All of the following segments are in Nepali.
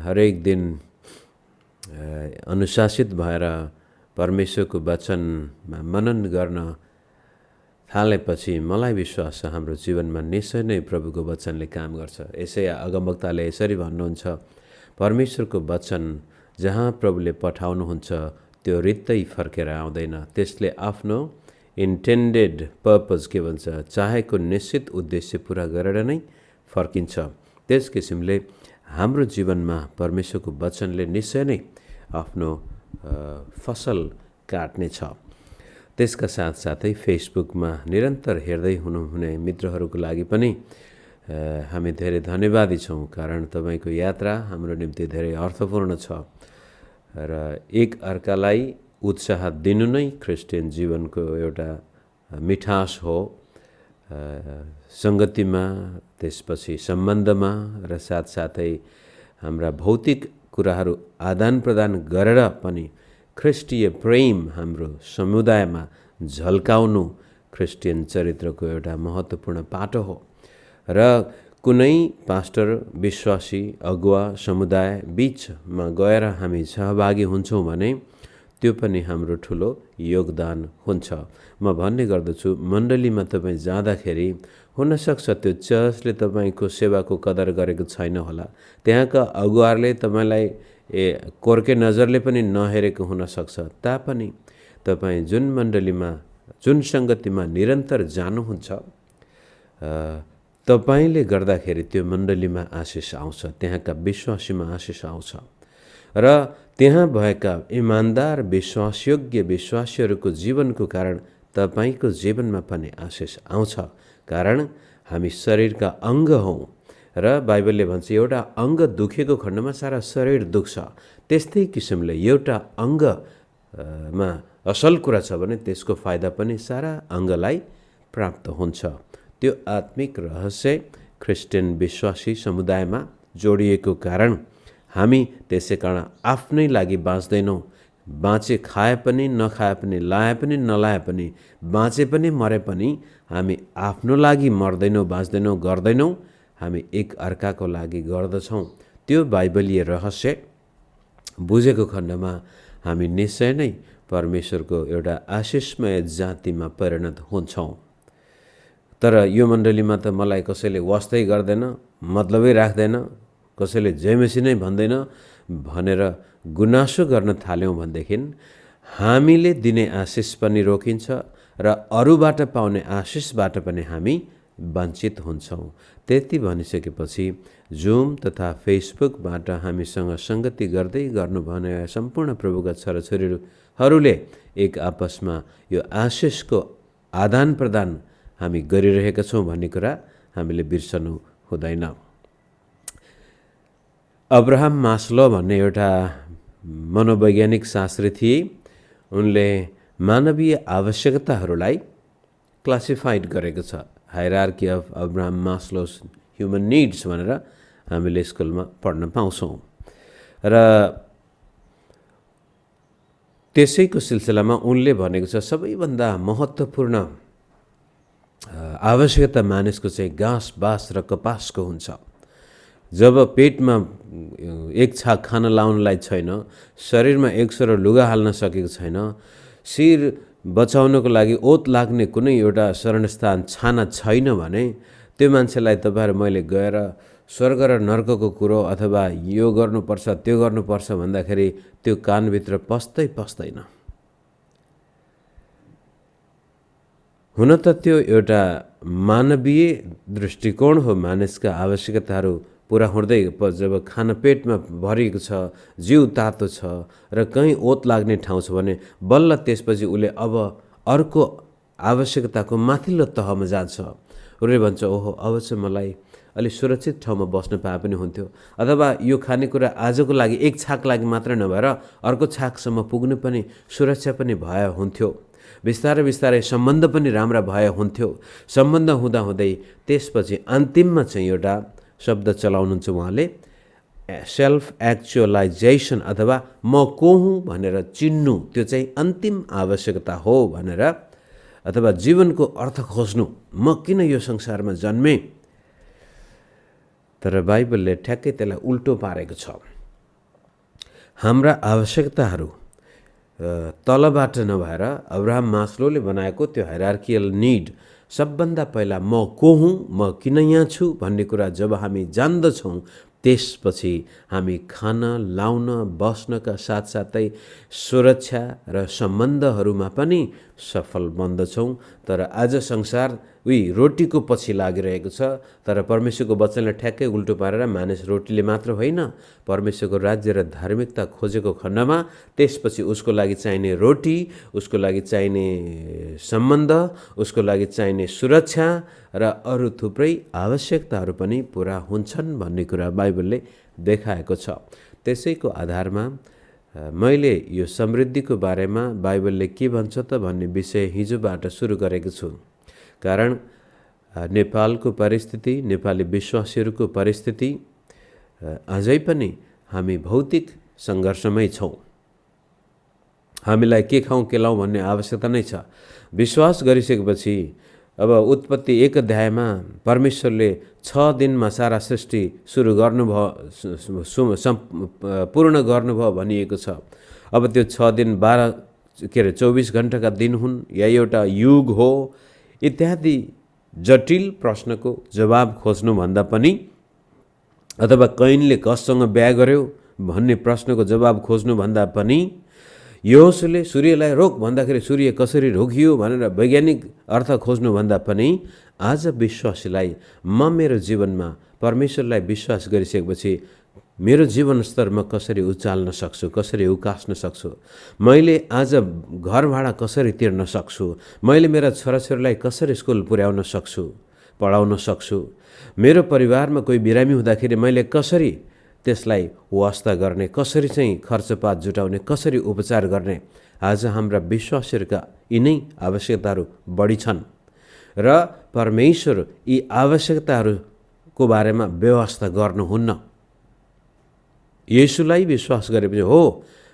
हरेक दिन अनुशासित भएर परमेश्वरको वचनमा मनन गर्न थालेपछि मलाई विश्वास छ हाम्रो जीवनमा निश्चय नै प्रभुको वचनले काम गर्छ। यसैया अगमवक्ताले यसरी भन्नुहुन्छ, परमेश्वरको वचन जहाँ प्रभुले पठाउनुहुन्छ त्यो रित्तै फर्केर आउँदैन, त्यसले आफ्नो इन्टेन्डेड पर्पज के भन्छ चाहेको निश्चित उद्देश्य पुरा गरेर नै फर्किन्छ। त्यस किसिमले हाम्रो जीवनमा परमेश्वरको वचनले निश्चय नै आफ्नो फसल काट्नेछ। त्यसका साथसाथै फेसबुकमा निरन्तर हेर्दै हुनुहुने मित्रहरूको लागि पनि हामी धेरै धन्यवादी छौँ, कारण तपाईँको यात्रा हाम्रो निम्ति धेरै अर्थपूर्ण छ र एक अर्कालाई उत्साह दिनु नै ख्रिस्टियन जीवनको एउटा मिठास हो। सङ्गतिमा, त्यसपछि सम्बन्धमा र साथसाथै हाम्रा भौतिक कुराहरू आदान प्रदान गरेर पनि ख्रिस्टीय प्रेम हाम्रो समुदायमा झल्काउनु ख्रिस्टियन चरित्रको एउटा महत्त्वपूर्ण पाटो हो र कुनै पास्टर, विश्वासी, अगुवा समुदाय बीचमा गएर हामी सहभागी हुन्छौँ भने त्यो पनि हाम्रो ठुलो योगदान हुन्छ। म भन्ने गर्दछु मण्डलीमा तपाईँ जाँदाखेरि हुनसक्छ त्यो चर्चले तपाईँको सेवाको कदर गरेको छैन होला, त्यहाँका अगुवाहरूले तपाईँलाई कोर्के नजरले पनि नहेरेको हुनसक्छ, तापनि तपाईँ जुन मण्डलीमा जुन सङ्गतिमा निरन्तर जानुहुन्छ तपाईँले गर्दाखेरि त्यो मण्डलीमा आशिष आउँछ, त्यहाँका विश्वासीमा आशिष आउँछ र त्यहाँ भएका इमान्दार विश्वासयोग्य विश्वासीहरूको जीवनको कारण तपाईँको जीवनमा पनि आशिष आउँछ, कारण हामी शरीरका अङ्ग हौँ र बाइबलले भन्छ एउटा अङ्ग दुखेको खण्डमा सारा शरीर दुख्छ। त्यस्तै किसिमले एउटा अङ्गमा असल कुरा छ भने त्यसको फाइदा पनि सारा अङ्गलाई प्राप्त हुन्छ। त्यो आत्मिक रहस्य ख्रिस्टियन विश्वासी समुदायमा जोडिएको कारण हामी त्यसै कारण आफ्नै लागि बाँच्दैनौँ। बाँचे खाए पनि नखाए पनि, लाए पनि नलाए पनि, बाँचे पनि मरे पनि हामी आफ्नो लागि मर्दैनौँ, बाँच्दैनौँ, गर्दैनौँ, हामी एक अर्काको लागि गर्दछौँ। त्यो बाइबलीय रहस्य बुझेको खण्डमा हामी निश्चय नै परमेश्वरको एउटा आशिषमय जातिमा परिणत हुन्छौँ। तर यो मण्डलीमा त मलाई कसैले वास्तै गर्दैन, मतलबै राख्दैन, कसैले जयमसी नै भन्दैन भनेर गुनासो गर्न थाल्यौँ भनेदेखि हामीले दिने आशिष पनि रोकिन्छ र अरूबाट पाउने आशिषबाट पनि हामी वञ्चित हुन्छौँ। त्यति भनिसकेपछि जुम तथा फेसबुकबाट हामीसँग सङ्गति गर्दै गर्नु भने सम्पूर्ण प्रभुका छोराछोरीहरूले एक आपसमा यो आशिषको आदान प्रदान हामी गरिरहेका छौँ भन्ने कुरा हामीले बिर्सनु हुँदैन। अब्राहम मास्लो भन्ने एउटा मनोवैज्ञानिक शास्त्री थिए। उनले मानवीय आवश्यकताहरूलाई क्लासिफाइड गरेको छ, hierarchy of Abraham मास्लोस human needs भनेर हामीले स्कुलमा पढ्न पाउँछौँ र त्यसैको सिलसिलामा उनले भनेको छ सबैभन्दा महत्त्वपूर्ण आवश्यकता मानिसको चाहिँ घाँस, बाँस र कपासको हुन्छ। जब पेटमा एक छाक खाना लाउनलाई छैन, शरीरमा एक सरो लुगा हाल्न सकेको छैन, शिर बचाउनको लागि ओत लाग्ने कुनै एउटा शरणस्थान छाना छैन भने त्यो मान्छेलाई तपाईहरु मैले गएर स्वर्ग र नर्कको कुरो अथवा यो गर्नुपर्छ त्यो गर्नुपर्छ भन्दाखेरि त्यो कानभित्र पस्दैन। हुन त त्यो एउटा मानवीय दृष्टिकोण हो, मानिसका आवश्यकताहरू पूरा हुँदै जब खाना पेटमा भरिएको छ, जिउ तातो छ र कहीँ ओत लाग्ने ठाउँ छ भने बल्ल त्यसपछि उले अब अर्को आवश्यकताको माथिल्लो तहमा जान्छ। उले भन्छ ओहो अब चाहिँ मलाई अलि सुरक्षित ठाउँमा बस्न पाए पनि हुन्थ्यो, अथवा यो खानेकुरा आजको लागि एक छाक लागि मात्र नभएर अर्को छाकसम्म पुग्नु पनि सुरक्षा पनि भए हुन्थ्यो, बिस्तारै बिस्तारै सम्बन्ध पनि राम्रा भए हुन्थ्यो। सम्बन्ध हुँदा हुँदै त्यसपछि अन्तिममा चाहिँ एउटा शब्द चलाउनुहुन्छ उहाँले, सेल्फ एक्चुअलाइजेसन अथवा म को हुँ भनेर चिन्नु, त्यो चाहिँ अन्तिम आवश्यकता हो भनेर, अथवा जीवनको अर्थ खोज्नु, म किन यो संसारमा जन्मे, तर बाइबलले ठ्याक्कै त्यसलाई उल्टो पारेको छ। हाम्रा आवश्यकताहरू तलबाट नभएर अब्राहम मास्लोले बनाएको त्यो हायरार्कियल निड, सबभन्दा पहिला म को हुँ, म किन यहाँ छु भन्ने कुरा जब हामी जान्दछौँ, त्यसपछि हामी खान, लाउन, बस्नका साथसाथै सुरक्षा र सम्बन्धहरूमा पनि सफल बन्दछौँ। तर आज संसार रोटीको पछि लागिरहेको छ। तर परमेश्वरको वचनले ठ्याक्कै उल्टो पारेर मानिस रोटीले मात्र होइन, परमेश्वरको राज्य र धार्मिकता खोजेको खण्डमा त्यसपछि उसको लागि चाहिने रोटी, उसको लागि चाहिने सम्बन्ध, उसको लागि चाहिने सुरक्षा र अरू थुप्रै आवश्यकताहरू पनि पुरा हुन्छन् भन्ने कुरा बाइबलले देखाएको छ। त्यसैको आधारमा मैले यो समृद्धिको बारेमा बाइबलले के भन्छ त भन्ने विषय हिजोबाट सुरु गरेको छु। कारण नेपालको परिस्थिति, नेपाली विश्वासीहरूको परिस्थिति अझै पनि हामी भौतिक सङ्घर्षमै छौँ। हामीलाई के खाउँ के लाउँ भन्ने आवश्यकता नै छ। विश्वास गरिसकेपछि अब उत्पत्ति 1 अध्यायमा परमेश्वरले 6 दिनमा सारा सृष्टि सुरु गर्नुभयो, पूर्ण गर्नुभयो भनिएको छ। अब त्यो 6 दिन 24 घण्टाका दिन हुन् या एउटा युग हो इत्यादि जटिल प्रश्नको जवाब खोज्नुभन्दा पनि, अथवा कैनले कससँग बिहा गर्यो भन्ने प्रश्नको जवाब खोज्नुभन्दा पनि, यहोशूले सूर्यलाई रोक भन्दाखेरि सूर्य कसरी रोकियो भनेर वैज्ञानिक अर्थ खोज्नुभन्दा पनि आज विश्वासीलाई म मेरो जीवनमा परमेश्वरलाई विश्वास गरिसकेपछि मेरो जीवन स्तर म कसरी उचाल्न सक्छु, कसरी उकास्न सक्छु, मैले आज घर भाडा कसरी तिर्न सक्छु, मैले मेरा छोराछोरीलाई कसरी स्कुल पुर्याउन सक्छु, पढाउन सक्छु, मेरो परिवारमा कोही बिरामी हुँदाखेरि मैले कसरी त्यसलाई वास्ता गर्ने, कसरी चाहिँ खर्चपात जुटाउने, कसरी उपचार गर्ने। आज हाम्रा विश्वासीहरूका यिनै आवश्यकताहरू बढी छन् र परमेश्वर यी आवश्यकताहरूको बारेमा व्यवस्था गर्नुहुन्न। येशूलाई विश्वास गरेपछि हो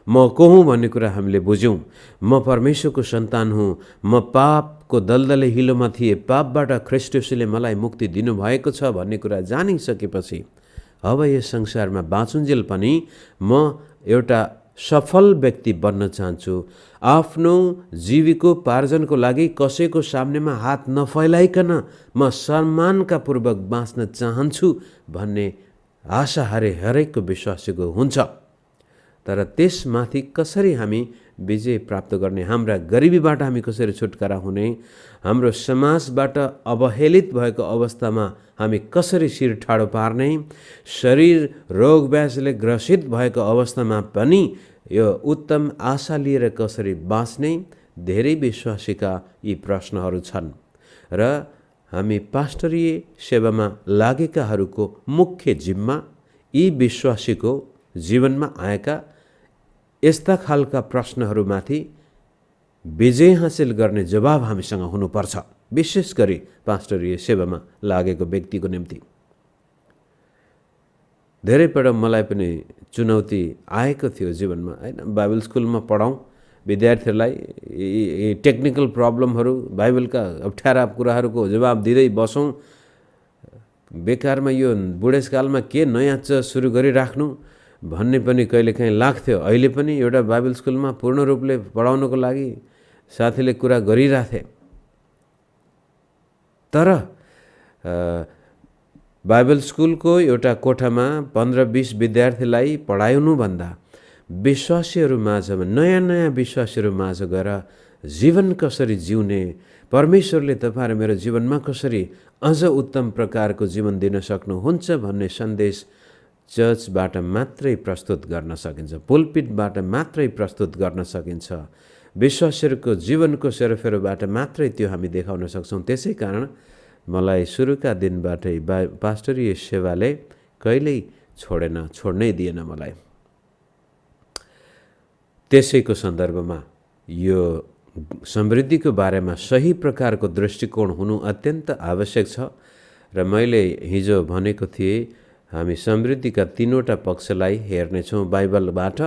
म को हुँ भन्ने कुरा हामीले बुझ्यौँ। म परमेश्वरको सन्तान हुँ, म पापको दलदले हिलोमा थिएँ, पापबाट ख्रीष्ट येशूले मलाई मुक्ति दिनुभएको छ भन्ने कुरा जानिसकेपछि अब यस संसारमा बाँचुन्जेल पनि म एउटा सफल व्यक्ति बन्न चाहन्छु। आफ्नो जीविकोपार्जनको लागि कसैको सामनेमा हात नफैलाइकन म सम्मानका पूर्वक बाँच्न चाहन्छु भन्ने आशा हरेकको विश्वासीको हुन्छ। तर त्यसमाथि कसरी हामी विजय प्राप्त गर्ने, हाम्रा गरिबीबाट हामी कसरी छुटकारा हुने, हाम्रो समाजबाट अवहेलित भएको अवस्थामा हामी कसरी शिर ठाडो पार्ने, शरीर रोग व्याधिले ग्रसित भएको अवस्थामा पनि यो उत्तम आशा लिएर कसरी बाँच्ने, धेरै विश्वासीका यी प्रश्नहरू छन्। र हामी पास्टरीय सेवामा लागेकाहरूको मुख्य जिम्मा यी विश्वासीको जीवनमा आएका यस्ता खालका प्रश्नहरूमाथि विजय हासिल गर्ने जवाब हामीसँग हुनुपर्छ, विशेष गरी पास्टरीय सेवामा लागेको व्यक्तिको निम्ति। धेरैपल्ट मलाई पनि चुनौती आएको थियो जीवनमा, हैन। बाइबल स्कुलमा पढाउँ विद्यार्थीहरूलाई टेक्निकल प्रब्लमहरू, बाइबलका अप्ठ्यारा कुराहरूको जवाब दिँदै बसौँ। बेकारमा यो बुढेसकालमा के नयाँ सुरु गरिराख्नु भन्ने पनि कहिलेकाहीँ लाग्थ्यो। अहिले पनि एउटा बाइबल स्कुलमा पूर्ण रूपले पढाउनको लागि साथीले कुरा गरिरहेथे। तर बाइबल स्कुलको एउटा कोठामा 15-20 विद्यार्थीलाई पढाउनुभन्दा विश्वासीहरू माझमा, नयाँ विश्वासीहरू माझ गएर जीवन कसरी जिउने, परमेश्वरले तपाईहरु मेरो जीवनमा कसरी अझ उत्तम प्रकारको जीवन दिन सक्नुहुन्छ भन्ने सन्देश चर्चबाट मात्रै प्रस्तुत गर्न सकिन्छ, पुलपिटबाट मात्रै प्रस्तुत गर्न सकिन्छ, विश्वासीहरूको जीवनको सेरोफेरोबाट मात्रै त्यो हामी देखाउन सक्छौं। त्यसैकारण मलाई सुरुका दिनबाटै पास्टरीय सेवाले कहिल्यै छोड्नै दिएन मलाई। त्यसैको सन्दर्भमा यो समृद्धिको बारेमा सही प्रकारको दृष्टिकोण हुनु अत्यन्त आवश्यक छ र मैले हिजो भनेको थिएँ हामी समृद्धिका तीनवटा पक्षलाई हेर्नेछौँ बाइबलबाट।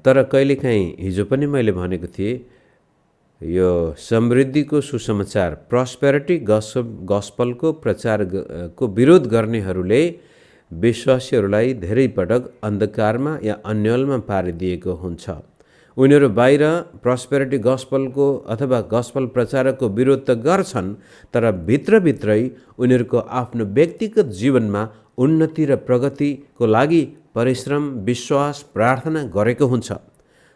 तर कहिलेकाहीँ हिजो पनि मैले भनेको थिएँ यो समृद्धिको सुसमाचार प्रस्पेरिटी गस्पलको प्रचारको विरोध गर्नेहरूले विश्वासीहरूलाई धेरै पटक अन्धकारमा या अन्यलमा पारिदिएको हुन्छ। उनीहरू बाहिर प्रस्पेरिटी गस्पलको अथवा गस्पल प्रचारकको विरोध त गर्छन्, तर भित्रभित्रै उनीहरूको आफ्नो व्यक्तिगत जीवनमा उन्नति र प्रगतिको लागि परिश्रम, विश्वास, प्रार्थना गरेको हुन्छ।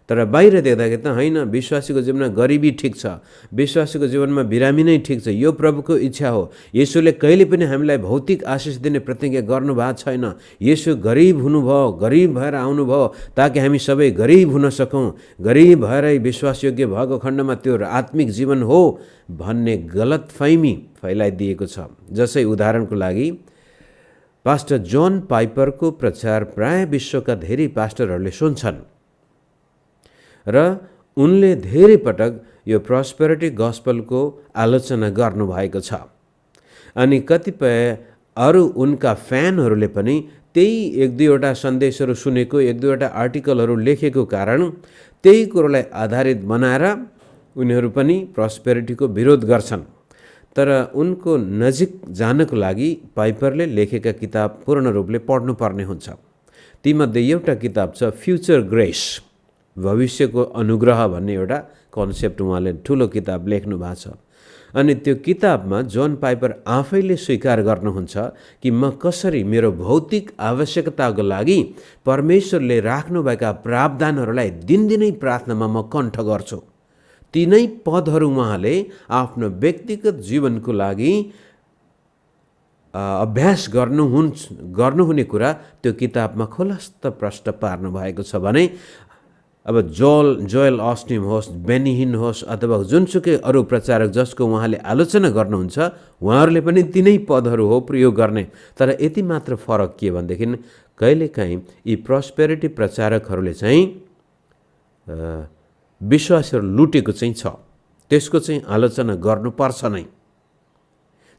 तर बाहिर देख्दाखेरि त होइन, विश्वासीको जीवनमा गरिबी ठिक छ, विश्वासीको जीवनमा बिरामी नै ठिक छ, यो प्रभुको इच्छा हो। येशूले कहिले पनि हामीलाई भौतिक आशिष दिने प्रतिज्ञा गर्नुभएको छैन। येशू गरिब हुनुभयो, गरिब भएर आउनुभयो ताकि हामी सबै गरिब हुन सकौँ। गरिब भएरै विश्वासयोग्य भएको खण्डमा त्यो आत्मिक जीवन हो भन्ने गलतफहमी फैलाइदिएको छ। जसै उदाहरणको लागि पास्टर जोन पाइपरको प्रचार प्राय विश्वका धेरै पास्टरहरूले सुन्छन् र उनले धेरै पटक यो प्रस्पेरिटी गस्पलको आलोचना गर्नुभएको छ। अनि कतिपय अरू उनका फ्यानहरूले पनि त्यही एक दुईवटा सन्देशहरू सुनेको, एक दुईवटा आर्टिकलहरू लेखेको कारण त्यही कुरोलाई आधारित बनाएर उनीहरू पनि प्रस्पेरिटीको विरोध गर्छन्। तर उनको नजिक जानको लागि पाइपरले लेखेका किताब पूर्ण रूपले पढ्नुपर्ने हुन्छ। तीमध्ये एउटा किताब छ फ्युचर ग्रेस, भविष्यको अनुग्रह भन्ने एउटा कन्सेप्ट उहाँले ठुलो किताब लेख्नु भएको छ। अनि त्यो किताबमा जोन पाइपर आफैले स्वीकार गर्नुहुन्छ कि म कसरी मेरो भौतिक आवश्यकताको लागि परमेश्वरले राख्नुभएका प्रावधानहरूलाई दिनदिनै प्रार्थनामा म कण्ठ गर्छु। तीनै पदहरू उहाँले आफ्नो व्यक्तिगत जीवनको लागि अभ्यास गर्नुहुने कुरा त्यो किताबमा खुलस्त प्रष्ट पार्नु भएको छ भने अब जोएल अस्टिन होस्, बेनी हिन होस् अथवा जुनसुकै अरू प्रचारक जसको उहाँले आलोचना गर्नुहुन्छ, उहाँहरूले पनि तिनै पदहरू हो प्रयोग गर्ने। तर यति मात्र फरक के भनेदेखि कहिलेकाहीँ यी प्रस्पेरिटी प्रचारकहरूले चाहिँ विश्वासहरू लुटेको चाहिँ छ, त्यसको चाहिँ आलोचना गर्नुपर्छ नै।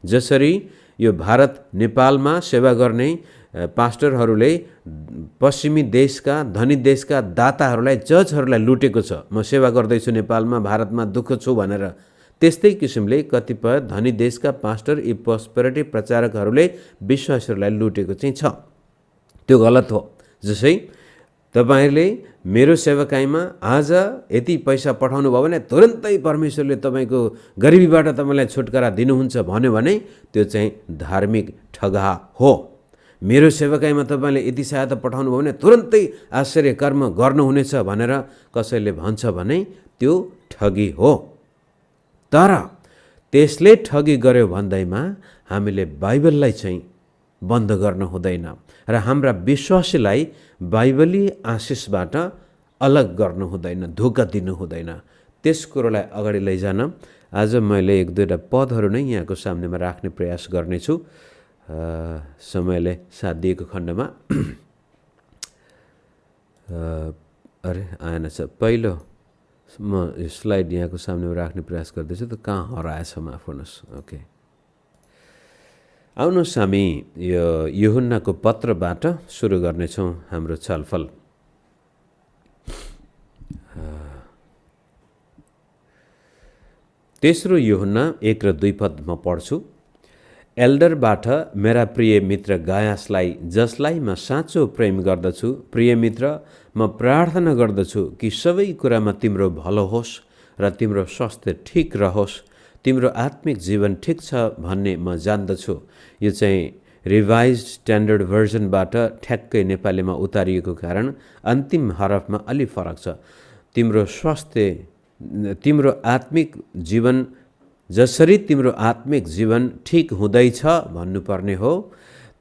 जसरी यो भारत नेपालमा सेवा गर्ने पास्टरहरूले पश्चिमी देशका धनी देशका दाताहरूलाई, जजहरूलाई लुटेको छ। म सेवा गर्दैछु नेपालमा, भारतमा दुःख छु भनेर। त्यस्तै किसिमले कतिपय धनी देशका पास्टर यी प्रस्पेरिटी प्रचारकहरूले विश्वासहरूलाई लुटेको चाहिँ छ। त्यो गलत हो। जसै तपाईहरुले मेरो सेवाकाईमा आज यति पैसा पठाउनु भयो भने तुरन्तै परमेश्वरले तपाईको गरिबीबाट तपाईलाई छुटकारा दिनुहुन्छ भन्यो भने त्यो चाहिँ धार्मिक ठगा हो। मेरो सेवाकाईमा तपाईले यति सहायता पठाउनु भयो भने तुरन्तै आश्चर्य कर्म गर्नुहुनेछ भनेर कसैले भन्छ भने त्यो ठगी हो। तर त्यसले ठगी गर्यो भन्दैमा हामीले बाइबललाई चाहिँ बन्द गर्न हुँदैन र हाम्रा विश्वासीलाई बाइबली आशिषबाट अलग गर्नु हुँदैन, धोका दिनु हुँदैन। त्यस कुरोलाई अगाडि लैजान आज मैले एक दुईवटा पदहरू नै यहाँको सामनेमा राख्ने प्रयास गर्नेछु समयले साथ दिएको खण्डमा। अरे आएन छ, पहिलो म स्लाइड यहाँको सामनेमा राख्ने प्रयास गर्दैछु त कहाँ हराएछ, माफ गर्नुहोस्। ओके, आउनुहोस् हामी यो यूहन्नाको पत्रबाट सुरु गर्नेछौँ हाम्रो छलफल। तेस्रो यूहन्ना 1 र 2 पद म पढ्छु। एल्डरबाट मेरा प्रिय मित्र गायासलाई, जसलाई म साँचो प्रेम गर्दछु, प्रिय मित्र, म प्रार्थना गर्दछु कि सबै कुरामा तिम्रो भलो होस् र तिम्रो स्वास्थ्य ठीक रहोस्, तिम्रो आत्मिक जीवन ठीक छ भन्ने म जान्दछु। यो चाहिँ रिभाइज स्ट्यान्डर्ड भर्जनबाट ठ्याक्कै नेपालीमा उतारिएको कारण अन्तिम हरफमा अलि फरक छ। तिम्रो स्वास्थ्य, तिम्रो आत्मिक जीवन, जसरी तिम्रो आत्मिक जीवन ठीक हुँदैछ भन्नुपर्ने हो,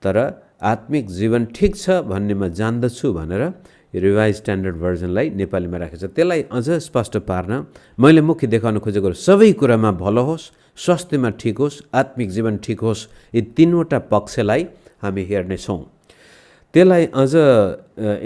तर आत्मिक जीवन ठीक छ भन्ने म जान्दछु भनेर रिभाइज स्ट्यान्डर्ड भर्जनलाई नेपालीमा राखेको छ। त्यसलाई अझ स्पष्ट पार्न मैले मुख्य देखाउन खोजेको सबै कुरामा भलो होस्, स्वास्थ्यमा ठिक होस्, आत्मिक जीवन ठिक होस्, यी तीनवटा पक्षलाई हामी हेर्नेछौँ। त्यसलाई अझ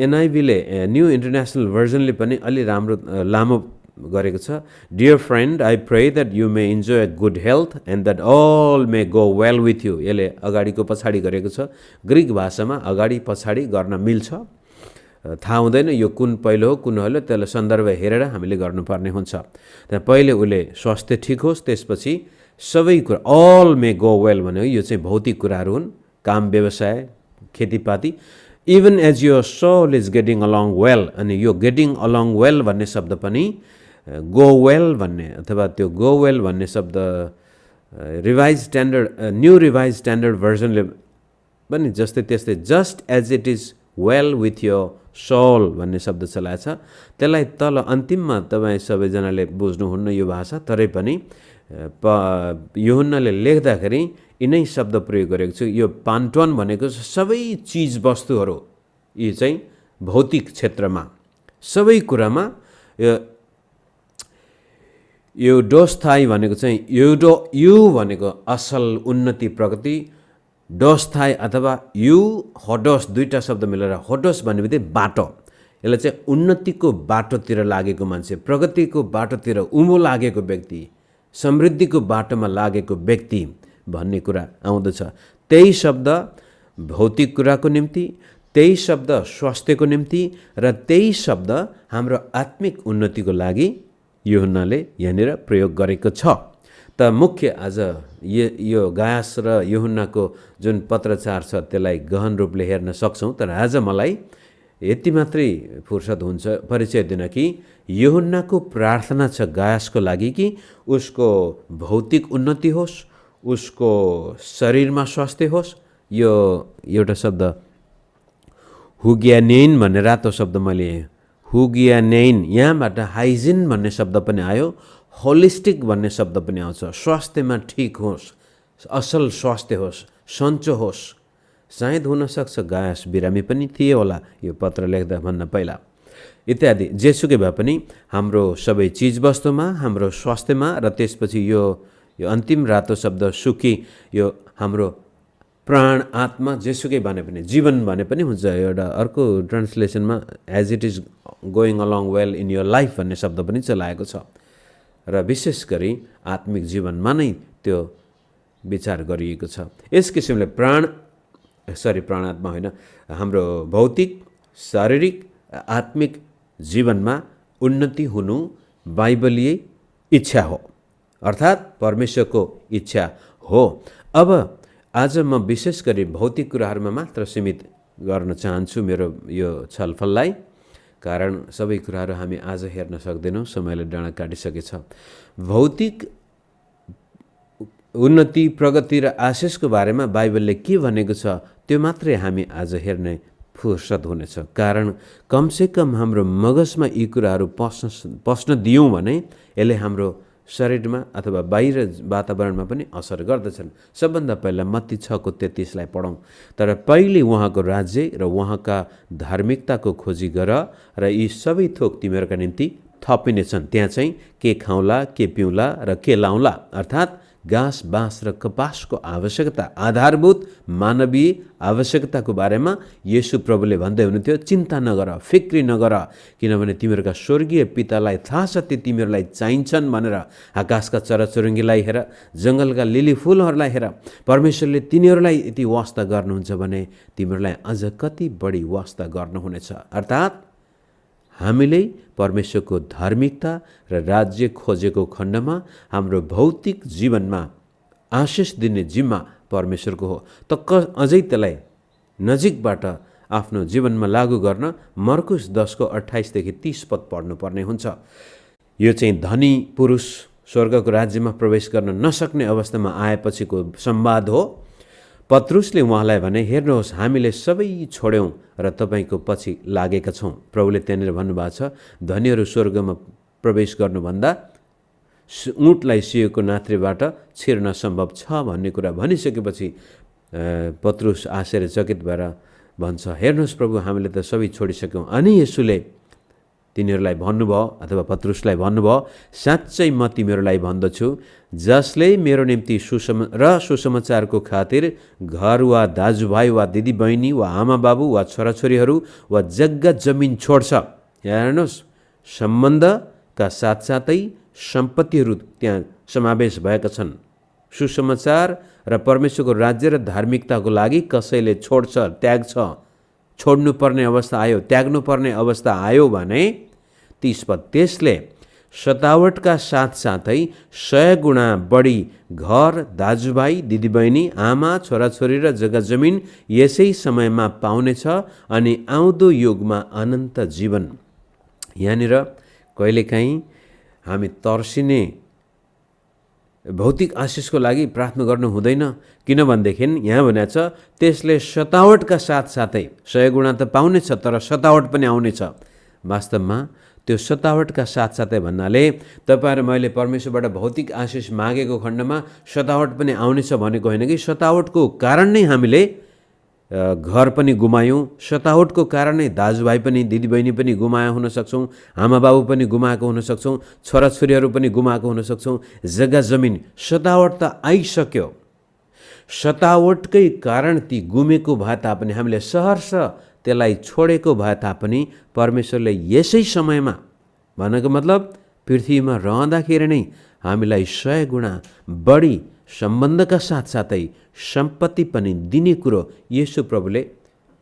एनआइभीले, न्यू इन्टरनेसनल भर्जनले पनि अलि राम्रो लामो गरेको छ। Dear friend, I pray that you may enjoy good health and that all may go well with you. यसले अगाडिको पछाडि गरेको छ। ग्रिक भाषामा अगाडि पछाडि गर्न मिल्छ थाहा हुँदैन यो कुन पहिलो हो कुन होइन, त्यसलाई सन्दर्भ हेरेर हामीले गर्नुपर्ने हुन्छ। त्यहाँ पहिले उसले स्वास्थ्य ठिक होस्, त्यसपछि सबै कुरा अल मे गो वेल भन्यो। यो चाहिँ भौतिक कुराहरू हुन्, काम व्यवसाय खेतीपाती। Even as your soul is getting along well, अनि यो गेटिङ अलोङ वेल भन्ने शब्द पनि गो वेल भन्ने अथवा त्यो गो वेल भन्ने शब्द न्यू रिभाइज स्ट्यान्डर्ड भर्जनले पनि जस्तै त्यस्तै just as it is well with your soul भन्ने शब्द चलाएछ। त्यसलाई तल अन्तिममा तपाईँ सबैजनाले बुझ्नुहुन्न यो भाषा, तरै पनि यूहन्नाले लेख्दाखेरि यिनै शब्द प्रयोग गरेको छु। यो पान्टोन भनेको सबै चिज वस्तुहरू, यी चाहिँ भौतिक क्षेत्रमा सबै कुरामा यो डोस्थाई भनेको चाहिँ यु भनेको असल उन्नति प्रगति, डोस्थाई अथवा यु होडोस दुईवटा शब्द मिलेर होडोस भन्ने बित्तिकै बाटो, यसलाई चाहिँ उन्नतिको बाटोतिर लागेको मान्छे, प्रगतिको बाटोतिर उमो लागेको व्यक्ति, समृद्धिको बाटोमा लागेको व्यक्ति भन्ने कुरा आउँदछ। त्यही शब्द भौतिक कुराको निम्ति, त्यही शब्द स्वास्थ्यको निम्ति र त्यही शब्द हाम्रो आत्मिक उन्नतिको लागि यूहन्नाले यहाँनिर प्रयोग गरेको छ। त मुख्य आज यो गायास र यूहन्नाको जुन पत्रचार छ त्यसलाई गहन रूपले हेर्न सक्छौँ, तर आज मलाई यति मात्रै फुर्सद हुन्छ परिचय दिन कि यूहन्नाको प्रार्थना छ गायासको लागि कि उसको भौतिक उन्नति होस्, उसको शरीरमा स्वास्थ्य होस्। यो एउटा शब्द हुगियानेन भन्ने रातो शब्द मैले हुगियानेन, यहाँबाट हाइजिन भन्ने शब्द पनि आयो, होलिस्टिक भन्ने शब्द पनि आउँछ। स्वास्थ्यमा ठिक होस्, असल स्वास्थ्य होस्, सन्चो होस्। सायद हुनसक्छ गायास बिरामी पनि थिए होला यो पत्र लेख्दा भन्न पहिला, इत्यादि। जेसुकै भए पनि हाम्रो सबै चिजवस्तुमा, हाम्रो स्वास्थ्यमा र त्यसपछि यो अन्तिम रातो शब्द सुखी, यो हाम्रो प्राण आत्मा जेसुकै भने पनि, जीवन भने पनि हुन्छ। एउटा अर्को ट्रान्सलेसनमा as it is going along well in your life भन्ने शब्द पनि चलाएको छ र विशेष गरी आत्मिक जीवनमा नै त्यो विचार गरिएको छ। यस किसिमले प्राणात्मा होइन, हाम्रो भौतिक शारीरिक आत्मिक जीवनमा उन्नति हुनु बाइबलीय इच्छा हो, अर्थात् परमेश्वरको इच्छा हो। अब आज म विशेष गरी भौतिक कुराहरूमा मात्र सीमित गर्न चाहन्छु मेरो यो छलफललाई, कारण सबै कुराहरू हामी आज हेर्न सक्दैनौँ, समयले डाँडा काटिसकेछ। भौतिक उन्नति प्रगति र आशिषको बारेमा बाइबलले के भनेको छ त्यो मात्रै हामी आज हेर्ने फुर्सद हुनेछ, कारण कमसेकम हाम्रो मगजमा यी कुराहरू पस्न दियौँ भने यसले हाम्रो शरीरमा अथवा बाहिर वातावरणमा पनि असर गर्दछन्। सबभन्दा पहिला मत्ती 6:33 पढौँ। तर पहिले उहाँको राज्य र उहाँका धार्मिकताको खोजी गर र यी सबै थोक तिमीहरूका निम्ति थपिनेछन्। त्यहाँ चाहिँ के खाउँला, के पिउँला र के लाउँला, अर्थात् घाँस बाँस र कपासको आवश्यकता, आधारभूत मानवीय आवश्यकताको बारेमा येशू प्रभुले भन्दै हुनुहुन्थ्यो, चिन्ता नगर, फिक्री नगर, किनभने तिमीहरूका स्वर्गीय पितालाई थाहा छ ती तिमीहरूलाई चाहिन्छन् भनेर। आकाशका चराचुरुङ्गीलाई हेर, जङ्गलका लिली फुलहरूलाई हेर, परमेश्वरले तिनीहरूलाई यति वास्ता गर्नुहुन्छ भने तिमीहरूलाई अझ कति बढी वास्ता गर्नुहुनेछ। अर्थात् हामीले परमेश्वरको धार्मिकता र राज्य खोजेको खण्डमा हाम्रो भौतिक जीवनमा आशिष दिने जिम्मा परमेश्वरको हो। त अझै त्यसलाई नजिकबाट आफ्नो जीवनमा लागू गर्न मर्कुस 10:28-30 पद पढ्नुपर्ने हुन्छ। यो चाहिँ धनी पुरुष स्वर्गको राज्यमा प्रवेश गर्न नसक्ने अवस्थामा आएपछिको संवाद हो। पत्रुसले उहाँलाई भने, हेर्नुहोस् हामीले सबै छोड्यौँ र तपाईँको पछि लागेका छौँ। प्रभुले त्यहाँनिर भन्नुभएको छ, धनीहरू स्वर्गमा प्रवेश गर्नुभन्दा ऊँटलाई सिएको नात्रेबाट छिर्न सम्भव छ भन्ने कुरा भनिसकेपछि पत्रुस आश्चर्यचकित भएर भन्छ, हेर्नुहोस् प्रभु हामीले त सबै छोडिसक्यौँ। अनि येशूले तिनीहरूलाई भन्नुभयो अथवा पत्रुसलाई भन्नुभयो, साँच्चै म तिमीहरूलाई भन्दछु, जसले मेरो निम्ति सुसमाचारको खातिर घर वा दाजुभाइ वा दिदीबहिनी वा आमा बाबु वा छोराछोरीहरू वा जग्गा जमिन छोड्छ, हेर्नुहोस् सम्बन्धका साथसाथै सम्पत्तिहरू त्यहाँ समावेश भएका छन्। सुसमाचार र परमेश्वरको राज्य र धार्मिकताको लागि कसैले छोड्छ, त्याग्छ, छोड्नुपर्ने अवस्था आयो, त्याग्नुपर्ने अवस्था आयो भने 30 पद, त्यसले सतावटका साथसाथै 100 गुणा बढी घर, दाजुभाइ, दिदीबहिनी, आमा, छोराछोरी र जग्गा जमिन यसै समयमा पाउनेछ अनि आउँदो युगमा अनन्त जीवन। यहाँनिर कहिलेकाहीँ हामी तर्सिने भौतिक आशिषको लागि प्रार्थना गर्नु हुँदैन, किनभनेदेखि यहाँ भनेको छ त्यसले सतावटका साथसाथै 100 गुणा त पाउनेछ तर सतावट पनि आउनेछ। वास्तवमा त्यो सतावटका साथसाथै भन्नाले तपाईँ र मैले परमेश्वरबाट भौतिक आशिष मागेको खण्डमा सतावट पनि आउनेछ भनेको होइन कि सतावटको कारण नै हामीले घर पनि गुमायौँ, सतावटको कारण नै दाजुभाइ पनि दिदीबहिनी पनि गुमाएको हुन सक्छौँ, आमाबाबु पनि गुमाएको हुन सक्छौँ, छोराछोरीहरू पनि गुमाएको हुन सक्छौँ, जग्गा जमिन। सतावट त आइसक्यो, सतावटकै कारण ती गुमेको भए तापनि हामीले सहर्ष त्यसलाई छोडेको भए तापनि परमेश्वरले यसै समयमा, भनेको मतलब पृथ्वीमा रहँदाखेरि नै हामीलाई 100 गुणा बढी सम्बन्धका साथसाथै सम्पत्ति पनि दिने कुरो येशू प्रभुले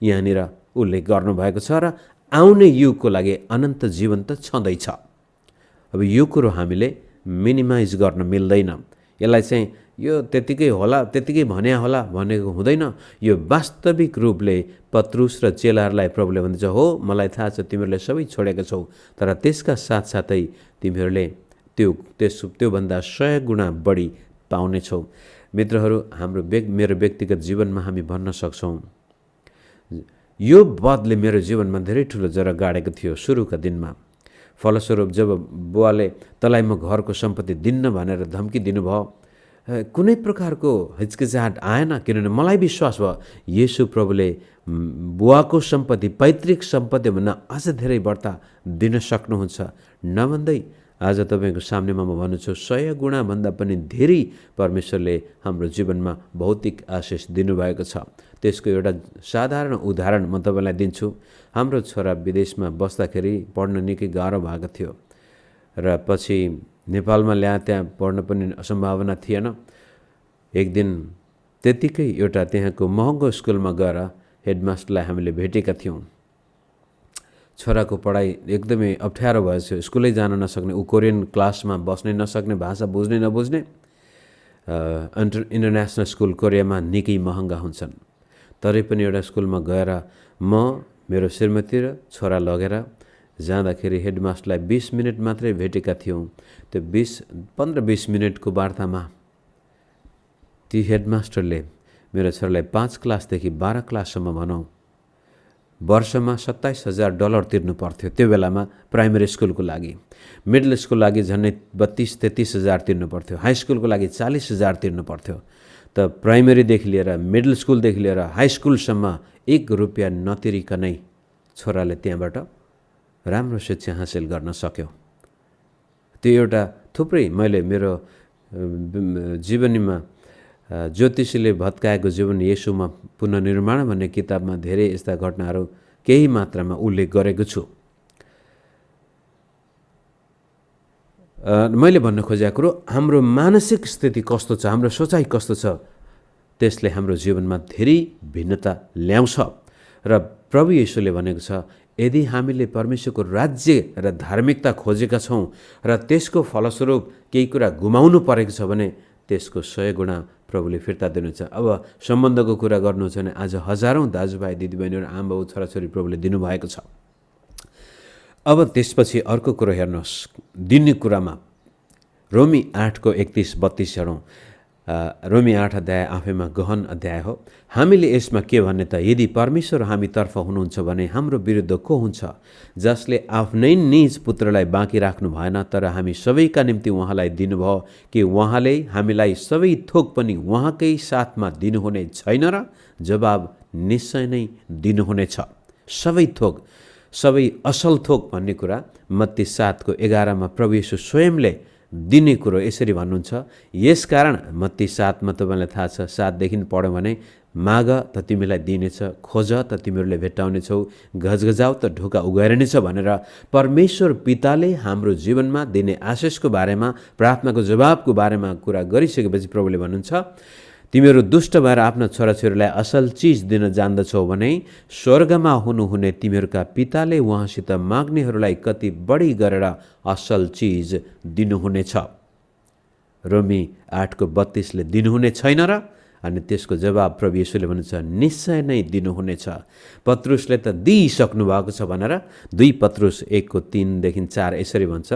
यहाँनिर उल्लेख गर्नुभएको छ र आउने युगको लागि अनन्त जीवन त छँदैछ। अब यो कुरो हामीले मिनिमाइज गर्न मिल्दैन, यसलाई चाहिँ यो त्यतिकै होला त्यतिकै भन्या होला भनेको हुँदैन। यो वास्तविक रूपले पत्रुस र चेलाहरूलाई प्रभुले भन्छ, हो मलाई थाहा छ तिमीहरूले सबै छोडेका छौ, तर त्यसका साथसाथै तिमीहरूले त्योभन्दा 100 गुणा बढी पाउनेछौ। मित्रहरू, मेरो व्यक्तिगत जीवनमा हामी भन्न सक्छौँ यो वधले मेरो जीवनमा धेरै ठुलो जरा गाडेको थियो सुरुका दिनमा। फलस्वरूप जब बुवाले तँलाई म घरको सम्पत्ति दिन्न भनेर धम्की दिनुभयो, कुनै प्रकारको हिचकिचाहट आएन, किनभने मलाई विश्वास भयो येशू प्रभुले बुवाको सम्पत्ति, पैतृक सम्पत्तिभन्दा अझ धेरै बढ्ता दिन सक्नुहुन्छ। नभन्दै आज तपाईँको सामनेमा म भन्छु 100 गुणाभन्दा पनि धेरै परमेश्वरले हाम्रो जीवनमा भौतिक आशिष दिनुभएको छ। त्यसको एउटा साधारण उदाहरण म तपाईँलाई दिन्छु। हाम्रो छोरा विदेशमा बस्दाखेरि पढ्न निकै गाह्रो भएको थियो र पछि नेपालमा ल्याए, त्यहाँ पढ्न पनि सम्भावना थिएन। एक दिन त्यतिकै एउटा त्यहाँको महँगो स्कुलमा गएर हेडमास्टरलाई हामीले भेटेका थियौँ। छोराको पढाइ एकदमै अप्ठ्यारो भएछ, स्कुलै जान नसक्ने, ऊ कोरियन क्लासमा बस्नै नसक्ने, भाषा बुझ्नै नबुझ्ने। इन्टरनेसनल स्कुल कोरियामा निकै महँगा हुन्छन्। तरै पनि एउटा स्कुलमा गएर म, मेरो श्रीमती र छोरा लगेर जाँदाखेरि हेडमास्टरलाई 20 मिनट मात्रै भेटेका थियौँ। त्यो 15-20 मिनटको वार्तामा ती हेडमास्टरले मेरो छोरालाई 5 क्लासदेखि 12 क्लाससम्म भनौँ वर्षमा $27,000 तिर्नु पर्थ्यो। त्यो बेलामा प्राइमेरी स्कुलको लागि, मिडल स्कुलको लागि झन्डै 32-33 हजार तिर्नु पर्थ्यो, हाई स्कुलको लागि 40,000 तिर्नु पर्थ्यो। त प्राइमेरीदेखि लिएर मिडल स्कुलदेखि लिएर हाई स्कुलसम्म ₹1 नतिरिकनै छोराले त्यहाँबाट राम्रो शिक्षा हासिल गर्न सक्यो। त्यो एउटा थुप्रै मैले मेरो जीवनीमा ज्योतिषीले भत्काएको जीवन येशूमा पुनर्निर्माण भन्ने किताबमा धेरै यस्ता घटनाहरू केही मात्रामा उल्लेख गरेको छु। मैले भन्न खोजेको कुरो, हाम्रो मानसिक स्थिति कस्तो छ, हाम्रो सोचाइ कस्तो छ, त्यसले हाम्रो जीवनमा धेरै भिन्नता ल्याउँछ। र प्रभु येशूले भनेको छ, यदि हामीले परमेश्वरको राज्य र धार्मिकता खोजेका छौँ र त्यसको फलस्वरूप केही कुरा गुमाउनु परेको छ भने त्यसको 100 गुणा प्रभुले फिर्ता दिनुहुन्छ। अब सम्बन्धको कुरा गर्नुहुन्छ भने आज हजारौँ दाजुभाइ दिदीबहिनीहरू, आमाबाबु, छोराछोरी प्रभुले दिनुभएको छ। अब त्यसपछि अर्को कुरो हेर्नुहोस्, दिने कुरामा रोमी 8:31-32 हेरौँ। रोमी 8 अध्याय आफैमा गहन अध्याय हो। हामीले यसमा के भन्ने त, यदि परमेश्वर हामीतर्फ हुनुहुन्छ भने हाम्रो विरुद्ध को हुन्छ? जसले आफ्नै निज पुत्रलाई बाँकी राख्नु भएन तर हामी सबैका निम्ति उहाँलाई दिनुभयो, कि उहाँले हामीलाई सबै थोक पनि उहाँकै साथमा दिनुहुने छैन र? जवाब निश्चय नै दिनुहुनेछ। सबै थोक, सबै असल थोक भन्ने कुरा मत्ती 7:11 प्रभु येशू स्वयंले दिने कुरो यसरी भन्नुहुन्छ। यसकारण मत्ती 7 तपाईँलाई थाहा छ, 7देखि पढ्यो भने, माग त तिमीलाई दिनेछ, खोज त तिमीहरूले भेट्टाउनेछौ, घजघजाउ त ढोका उघारिनेछ भनेर परमेश्वर पिताले हाम्रो जीवनमा दिने आशिषको बारेमा, प्रार्थनाको जवाबको बारेमा कुरा गरिसकेपछि प्रभुले भन्नुहुन्छ, तिमीहरू दुष्ट भएर आफ्ना छोराछोरीलाई असल चिज दिन जान्दछौ भने स्वर्गमा हुनुहुने तिमीहरूका पिताले उहाँसित माग्नेहरूलाई कति बढी गरेर असल चिज दिनुहुनेछ। रोमी 8:32ले दिनुहुने छैन र? अनि त्यसको जवाब प्रभु येशूले भन्नुहुन्छ निश्चय नै दिनुहुनेछ। पत्रुसले त दिइसक्नु भएको छ भनेर 2 पत्रुस 1:3-4 यसरी भन्छ,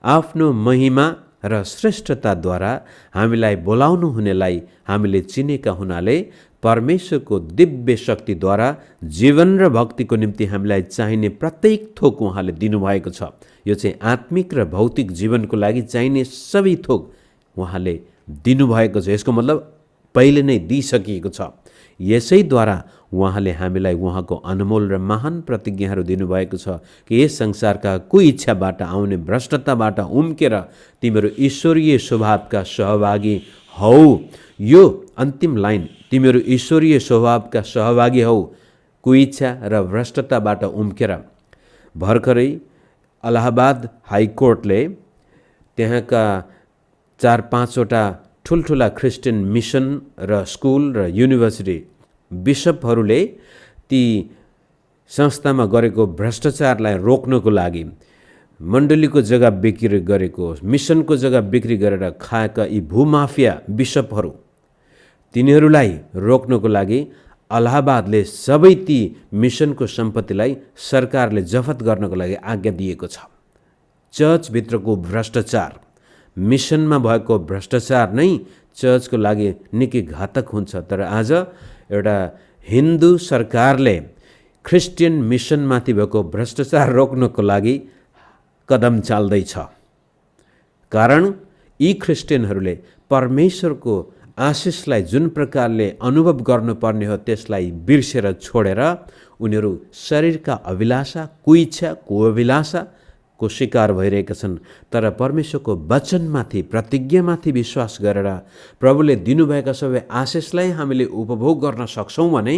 आफ्नो महिमा र श्रेष्ठताद्वारा हामीलाई बोलाउनु हुनेलाई हामीले चिनेका हुनाले परमेश्वरको दिव्य शक्तिद्वारा जीवन र भक्तिको निम्ति हामीलाई चाहिने प्रत्येक थोक उहाँले दिनुभएको छ। यो चाहिँ आत्मिक र भौतिक जीवनको लागि चाहिने सबै थोक उहाँले दिनुभएको छ। यसको मतलब पहिले नै दिइसकिएको छ। यसैद्वारा उहाँले हामीलाई उहाँको अनमोल र महान प्रतिज्ञाहरू दिनुभएको छ कि यस संसारका कुनै इच्छाबाट आउने भ्रष्टताबाट उम्केर तिमीहरू ईश्वरीय स्वभावका सहभागी हौ। यो अन्तिम लाइन, तिमीहरू ईश्वरीय स्वभावका सहभागी हौ, कुनै इच्छा र भ्रष्टताबाट उम्केर। भर्खरै इलाहाबाद हाइकोर्टले त्यहाँका 4-5वटा ठुल्ठुला क्रिस्चियन मिसन र स्कुल र युनिभर्सिटी बिशपहरूले ती संस्थामा गरेको भ्रष्टाचारलाई रोक्नको लागि मण्डलीको जग्गा बिक्री गरेको, मिसनको जग्गा बिक्री गरेर खाएका यी भूमाफिया बिशपहरू, तिनीहरूलाई रोक्नको लागि इलाहाबादले सबै ती मिसनको सम्पत्तिलाई सरकारले जफत गर्नको लागि आज्ञा दिएको छ। चर्चभित्रको भ्रष्टाचार, मिसनमा भएको भ्रष्टाचार नै चर्चको लागि निकै घातक हुन्छ। तर आज एउटा हिन्दू सरकारले क्रिस्चियन मिसनमाथि भएको भ्रष्टाचार रोक्नको लागि कदम चाल्दैछ। कारण यी क्रिस्चियनहरूले परमेश्वरको आशिषलाई जुन प्रकारले अनुभव गर्नुपर्ने हो त्यसलाई बिर्सेर छोडेर उनीहरू शरीरका अभिलाषा, कुइच्छा, कुअभिलाषाको शिकार भइरहेका छन्। तर परमेश्वरको वचनमाथि, प्रतिज्ञामाथि विश्वास गरेर प्रभुले दिनुभएका सबै आशिषलाई हामीले उपभोग गर्न सक्छौँ भने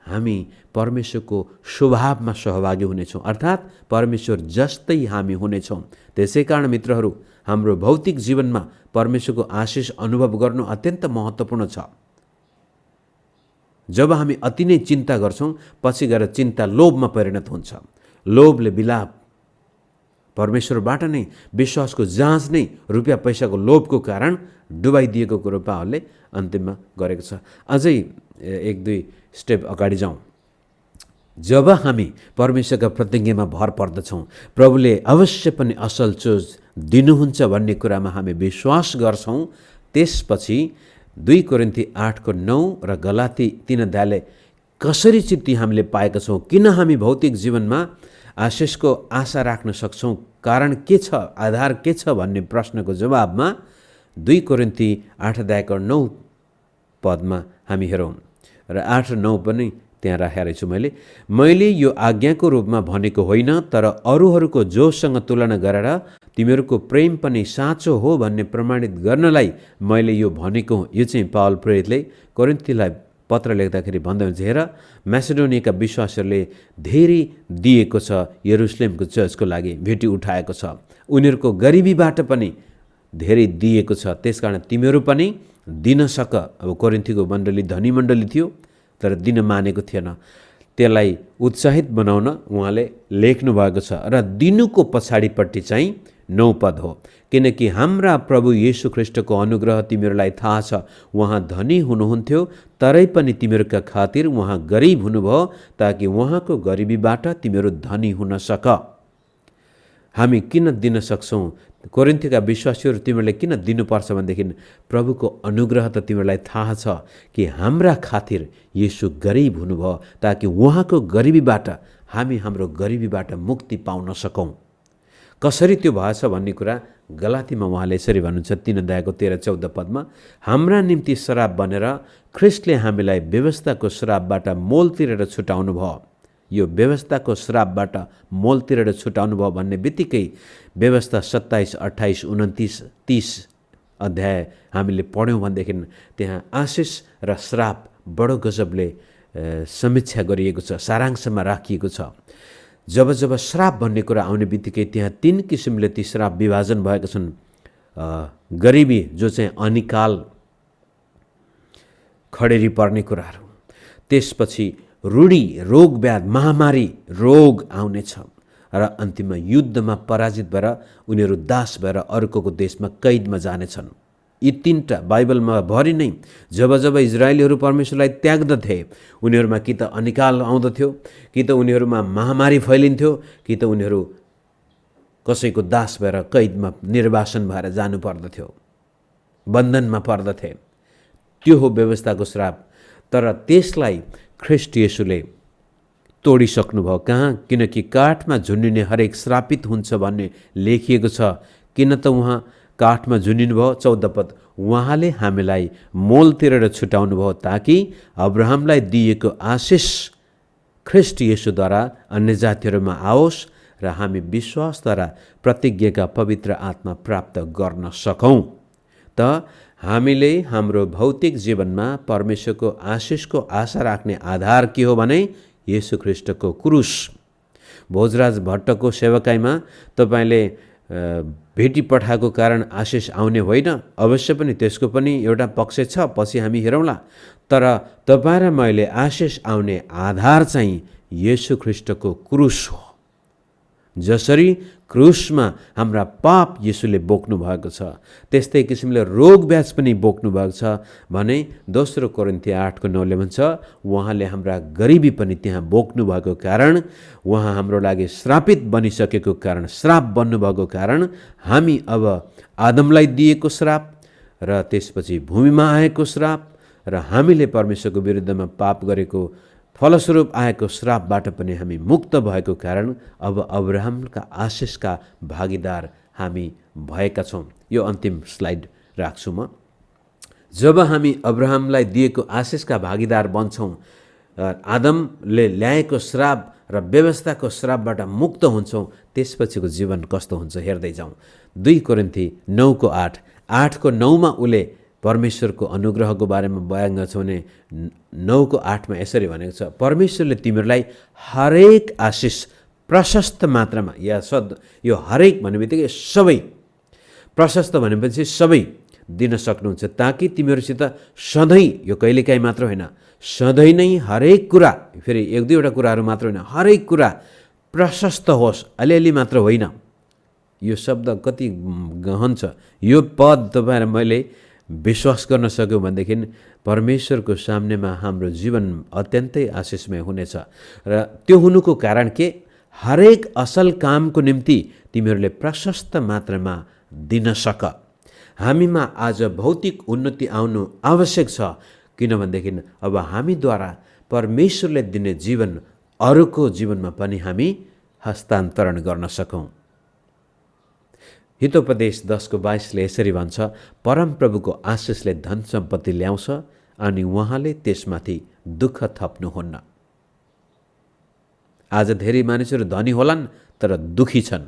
हामी परमेश्वरको स्वभावमा सहभागी हुनेछौँ, अर्थात् परमेश्वर जस्तै हामी हुनेछौँ। त्यसै कारण मित्रहरू, हाम्रो भौतिक जीवनमा परमेश्वरको आशिष अनुभव गर्नु अत्यन्त महत्त्वपूर्ण छ। जब हामी अति नै चिन्ता गर्छौँ, पछि गएर चिन्ता लोभमा परिणत हुन्छ। लोभले विलाप, परमेश्वरबाट नै विश्वासको जाँच नै रुपियाँ पैसाको लोभको कारण डुबाइदिएको कुरो पावलले अन्तिममा गरेको छ। अझै 1-2 स्टेप अगाडि जाउँ। जब हामी परमेश्वरका प्रतिज्ञामा भर पर्दछौँ, प्रभुले अवश्य पनि असल चिज दिनुहुन्छ भन्ने कुरामा हामी विश्वास गर्छौँ, त्यसपछि 2 कोरिन्थी 8:9 र गलाती 3 कसरी चित्ती हामीले पाएका छौँ, किन हामी भौतिक जीवनमा आशिषको आशा राख्न सक्छौँ, कारण के छ, आधार के छ भन्ने प्रश्नको जवाबमा 2 कोरिन्थी 8:9 हामी हेरौँ र 8-9 पनि त्यहाँ राखेको छु। मैले यो आज्ञाको रूपमा भनेको होइन, तर अरूहरूको जोसँग तुलना गरेर तिमीहरूको प्रेम पनि साँचो हो भन्ने प्रमाणित गर्नलाई मैले यो भनेको हुँ। यो चाहिँ पावल प्रेरितले कोरिन्थीलाई पत्र लेख्दाखेरि भन्दै हुन्छ, हेर म्यासेडोनियाका विश्वासीहरूले धेरै दिएको छ, यरुसलेमको चर्चको लागि भेटी उठाएको छ, उनीहरूको गरिबीबाट पनि धेरै दिएको छ, त्यसकारण तिमीहरू पनि दिन सक। अब कोरिन्थीको मण्डली धनी मण्डली थियो तर दिन मानेको थिएन, त्यसलाई उत्साहित बनाउन उहाँले लेख्नु भएको छ। र दिनुको पछाडिपट्टि चाहिँ 9 पद हो, किनकि हाम्रा प्रभु येशू ख्रिस्टको अनुग्रह तिमीहरूलाई थाहा छ, उहाँ धनी हुनुहुन्थ्यो तरै पनि तिमीहरूका खातिर उहाँ गरिब हुनुभयो ताकि उहाँको गरिबीबाट तिमीहरू धनी हुन सक। हामी किन दिन सक्छौँ? कोरिन्थीका विश्वासीहरू तिमीहरूले किन दिनुपर्छ भनेदेखि प्रभुको अनुग्रह त तिमीहरूलाई थाहा छ कि हाम्रा खातिर येशू गरिब हुनुभयो ताकि उहाँको गरिबीबाट हामी हाम्रो गरिबीबाट मुक्ति पाउन सकौँ। कसरी त्यो भएछ भन्ने कुरा गलातीमा उहाँले यसरी भन्नुहुन्छ 3:13-14 हाम्रा निम्ति श्राप बनेर ख्रिस्टले हामीलाई व्यवस्थाको श्रापबाट मोल तिरेर छुटाउनु भयो। यो व्यवस्थाको श्रापबाट मोल तिरेर छुटाउनु भयो भन्ने बित्तिकै व्यवस्था 27, 28, 29, 30 अध्याय हामीले पढ्यौँ भनेदेखि त्यहाँ आशिष र श्राप बडो गजबले समीक्षा गरिएको छ, सारांशमा राखिएको छ। जब जब श्राप भन्ने कुरा आउने बित्तिकै त्यहाँ 3 किसिमले ती श्राप विभाजन भएका छन्। गरिबी जो चाहिँ अनिकाल खडेरी पर्ने कुराहरू, त्यसपछि रूढी, रोग व्याध, महामारी, रोग आउनेछ र अन्तिममा युद्धमा पराजित भएर उनीहरू दास भएर अर्कोको देशमा कैदमा जानेछन्। यी तीनटा बाइबलमा भरि नै जब जब इजरायलीहरू परमेश्वरलाई त्याग्दथे उनीहरूमा कि त अनिकाल आउँदथ्यो, कि त उनीहरूमा महामारी फैलिन्थ्यो, कि त उनीहरू कसैको दास भएर कैदमा निर्वासन भएर जानु पर्दथ्यो, बन्धनमा पर्दथे। त्यो हो व्यवस्थाको श्राप। तर त्यसलाई ख्रीष्ट येशूले तोडिसक्नुभयो। कहाँ? किनकि काठमा झुन्डिने हरेक श्रापित हुन्छ भन्ने लेखिएको छ। किन त उहाँ काठमा झुन्डिनु भयो? 14 पद, उहाँले हामीलाई मोल तिरेर छुटाउनु भयो ताकि अब्राहमलाई दिएको आशिष ख्रीष्ट येशूद्वारा अन्य जातिहरूमा आओस् र हामी विश्वासद्वारा प्रतिज्ञाका पवित्र आत्मा प्राप्त गर्न सकौँ। त हामीले हाम्रो भौतिक जीवनमा परमेश्वरको आशिषको आशा राख्ने आधार के हो भने येशू ख्रीष्टको क्रुस। भोजराज भट्टको सेवकाईमा तपाईँले भेटी पठाएको कारण आशिष आउने होइन। अवश्य पनि त्यसको पनि एउटा पक्ष छ, पछि हामी हेरौँला। तर तपाईँ र मैले आशिष आउने आधार चाहिँ येशू ख्रीष्टको क्रुस हो। जसरी क्रुसमा हाम्रा पाप येशूले बोक्नु भएको छ, त्यस्तै किसिमले रोग व्याध पनि बोक्नु भएको छ भने 2 कोरिन्थी 8:9 भन्छ, उहाँले हाम्रा गरिबी पनि त्यहाँ बोक्नु भएको कारण, उहाँ हाम्रो लागि श्रापित बनिसकेको कारण, श्राप बन्नुभएको कारण हामी अब आदमलाई दिएको श्राप र त्यसपछि भूमिमा आएको श्राप र हामीले परमेश्वरको विरुद्धमा पाप गरेको फलस्वरूप आएको श्रापबाट पनि हामी मुक्त भएको कारण अब अब्राहमका आशिषका भागीदार हामी भएका छौँ। यो अन्तिम स्लाइड राख्छु म। जब हामी अब्राहमलाई दिएको आशिषका भागीदार बन्छौँ, आदमले ल्याएको श्राप र व्यवस्थाको श्रापबाट मुक्त हुन्छौँ, त्यसपछिको जीवन कस्तो हुन्छ हेर्दै जाउँ। 2 कोरिन्थी 9:8, 8:9मा उसले परमेश्वरको अनुग्रहको बारेमा बयान गर्छ भने 9:8मा यसरी भनेको छ, परमेश्वरले तिमीहरूलाई हरेक आशिष प्रशस्त मात्रामा, या यो हरेक भन्ने बित्तिकै सबै, प्रशस्त भनेपछि सबै दिन सक्नुहुन्छ ताकि तिमीहरूसित सधैँ, यो कहिलेकाहीँ मात्र होइन, सधैँ नै हरेक कुरा, फेरि 1-2वटा कुराहरू मात्र होइन, हरेक कुरा प्रशस्त होस्, अलिअलि मात्र होइन। यो शब्द कति गहन छ। यो पद तपाईँ र मैले विश्वास गर्न सक्यौँ भनेदेखि परमेश्वरको सामनेमा हाम्रो जीवन अत्यन्तै आशिषमय हुनेछ। र त्यो हुनुको कारण के? हरेक असल कामको निम्ति तिमीहरूले प्रशस्त मात्रामा दिन सक। हामीमा आज भौतिक उन्नति आउनु आवश्यक छ, किनभनेदेखि अब हामीद्वारा परमेश्वरले दिने जीवन अरूको जीवनमा पनि हामी हस्तान्तरण गर्न सकौँ। हितोपदेश 10:22ले यसरी भन्छ, परमप्रभुको आशिषले धन सम्पत्ति ल्याउँछ अनि उहाँले त्यसमाथि दुःख थप्नुहुन्न। आज धेरै मानिसहरू धनी होलान् तर दुखी छन्।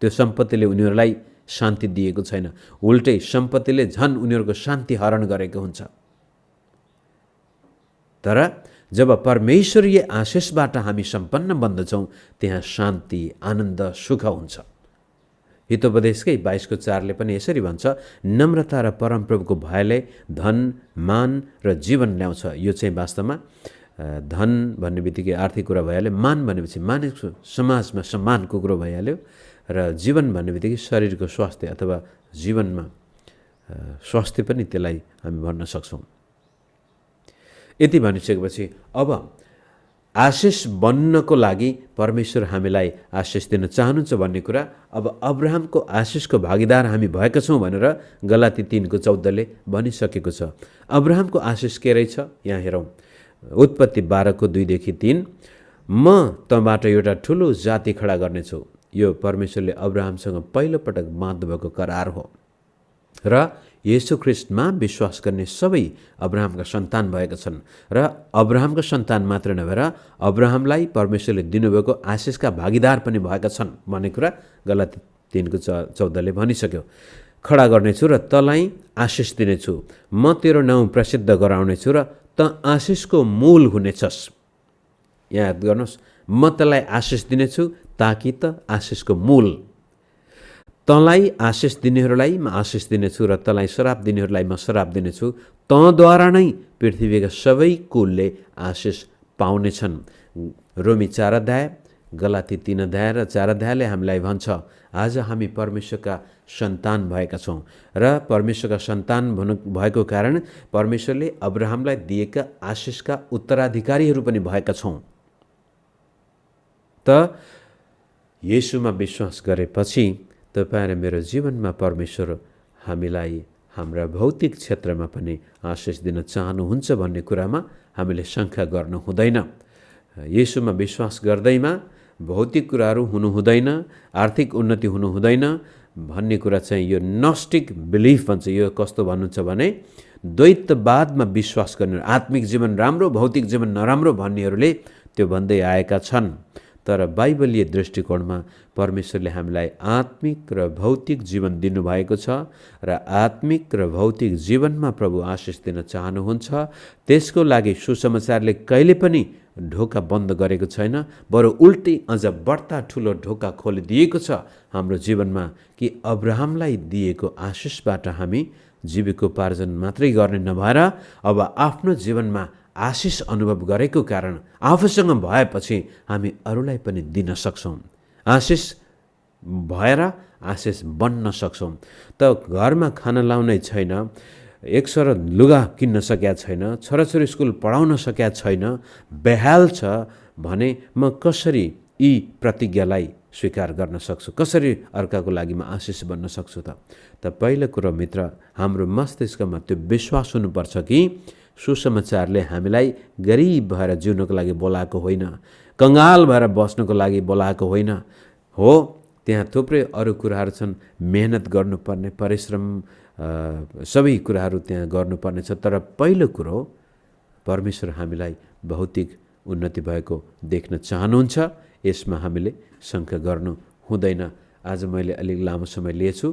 त्यो सम्पत्तिले उनीहरूलाई शान्ति दिएको छैन, उल्टै सम्पत्तिले झन् उनीहरूको शान्ति हरण गरेको हुन्छ। तर जब परमेश्वरीय आशिषबाट हामी सम्पन्न बन्दछौँ, त्यहाँ शान्ति, आनन्द, सुख हुन्छ। हितोपदेशकै 22:4ले पनि यसरी भन्छ, नम्रता र परमप्रभुको भयले धन, मान र जीवन ल्याउँछ। यो चाहिँ वास्तवमा धन भन्ने बित्तिकै आर्थिक कुरा भइहाल्यो, मान भनेपछि मानिसको समाजमा सम्मानको कुरो भइहाल्यो, र जीवन भन्ने बित्तिकै शरीरको स्वास्थ्य अथवा जीवनमा स्वास्थ्य पनि त्यसलाई हामी भन्न सक्छौँ। यति भनिसकेपछि अब आशिष बन्नको लागि परमेश्वर हामीलाई आशिष दिन चाहनुहुन्छ भन्ने कुरा, अब अब्राहमको आशिषको भागीदार हामी भएका छौँ भनेर गलाती 3:14ले भनिसकेको छ। अब्राहमको आशिष के रहेछ यहाँ हेरौँ। उत्पत्ति 12:2-3, म तँबाट एउटा ठुलो जाति खडा गर्नेछु। यो परमेश्वरले अब्राहमसँग पहिलोपटक बाँध्नुभएको करार हो र येशू ख्रीष्टमा विश्वास गर्ने सबै अब्राहमका सन्तान भएका छन्। र अब्राहमका सन्तान मात्र नभएर अब्राहमलाई परमेश्वरले दिनुभएको आशिषका भागीदार पनि भएका छन् भन्ने कुरा गलाती 3:14ले भनिसक्यो। खडा गर्नेछु र तँलाई आशिष दिनेछु, म तेरो नाउँ प्रसिद्ध गराउनेछु र त आशिषको मूल हुनेछस्। याद गर्नुहोस्, म तँलाई आशिष दिनेछु ताकि त आशिषको मूल, त तँलाई आशिष दिनेहरूलाई म आशिष दिनेछु र तँलाई श्राप दिनेहरूलाई म श्राप दिनेछु। तँद्वारा नै पृथ्वीका सबै कुलले आशिष पाउनेछन्। रोमी 4 अध्याय, गलाती 3 अध्याय र 4 अध्यायले हामीलाई भन्छ आज हामी परमेश्वरका सन्तान भएका छौँ र परमेश्वरका सन्तान भएको कारण परमेश्वरले अब्राहमलाई दिएका आशिषका उत्तराधिकारीहरू पनि भएका छौँ। त येशूमा विश्वास गरेपछि तपाईँ र मेरो जीवनमा परमेश्वर हामीलाई हाम्रा भौतिक क्षेत्रमा पनि आशिष दिन चाहनुहुन्छ भन्ने कुरामा हामीले शङ्का गर्नु हुँदैन। येशूमा विश्वास गर्दैमा भौतिक कुराहरू हुनु हुँदैन, आर्थिक उन्नति हुनु हुँदैन भन्ने कुरा चाहिँ यो नस्टिक बिलिफ भन्छ। यो कस्तो भन्नुहुन्छ भने द्वैतवादमा विश्वास गर्ने, आत्मिक जीवन राम्रो भौतिक जीवन नराम्रो भन्नेहरूले त्यो भन्दै आएका छन्। तर बाइबलीय दृष्टिकोणमा परमेश्वरले हामीलाई आत्मिक र भौतिक जीवन दिनुभएको छ र आत्मिक र भौतिक जीवनमा प्रभु आशिष दिन चाहनुहुन्छ। त्यसको लागि सुसमाचारले कहिले पनि ढोका बन्द गरेको छैन, बरु उल्टी अझ बढ्ता ठुलो ढोका खोलिदिएको छ हाम्रो जीवनमा कि अब्राहमलाई दिएको आशिषबाट हामी जीविकोपार्जन मात्रै गर्ने नभएर अब आफ्नो जीवनमा आशिष अनुभव गरेको कारण आफूसँग भएपछि हामी अरूलाई पनि दिन सक्छौँ। आशिष भएर आशिष बन्न सक्छौँ। त घरमा खाना लाउनै छैन, एक सर लुगा किन्न सकेका छैन, छोराछोरी स्कुल पढाउन सकेका छैन, बेहाल छ भने म कसरी यी प्रतिज्ञालाई स्वीकार गर्न सक्छु? कसरी अर्काको लागि म आशिष बन्न सक्छु त पहिलो कुरो मित्र, हाम्रो मस्तिष्कमा त्यो विश्वास हुनुपर्छ कि सुसमाचारले हामीलाई गरिब भएर जिउनको लागि बोलाएको होइन, कङ्गाल भएर बस्नको लागि बोलाएको होइन। हो, त्यहाँ थुप्रै अरू कुराहरू छन्, मेहनत गर्नुपर्ने, परिश्रम सबै कुराहरू त्यहाँ गर्नुपर्ने छ। तर पहिलो कुरो परमेश्वर हामीलाई भौतिक उन्नति भएको देख्न चाहनुहुन्छ, यसमा हामीले शङ्का गर्नु हुँदैन। आज मैले अलिक लामो समय लिएछु,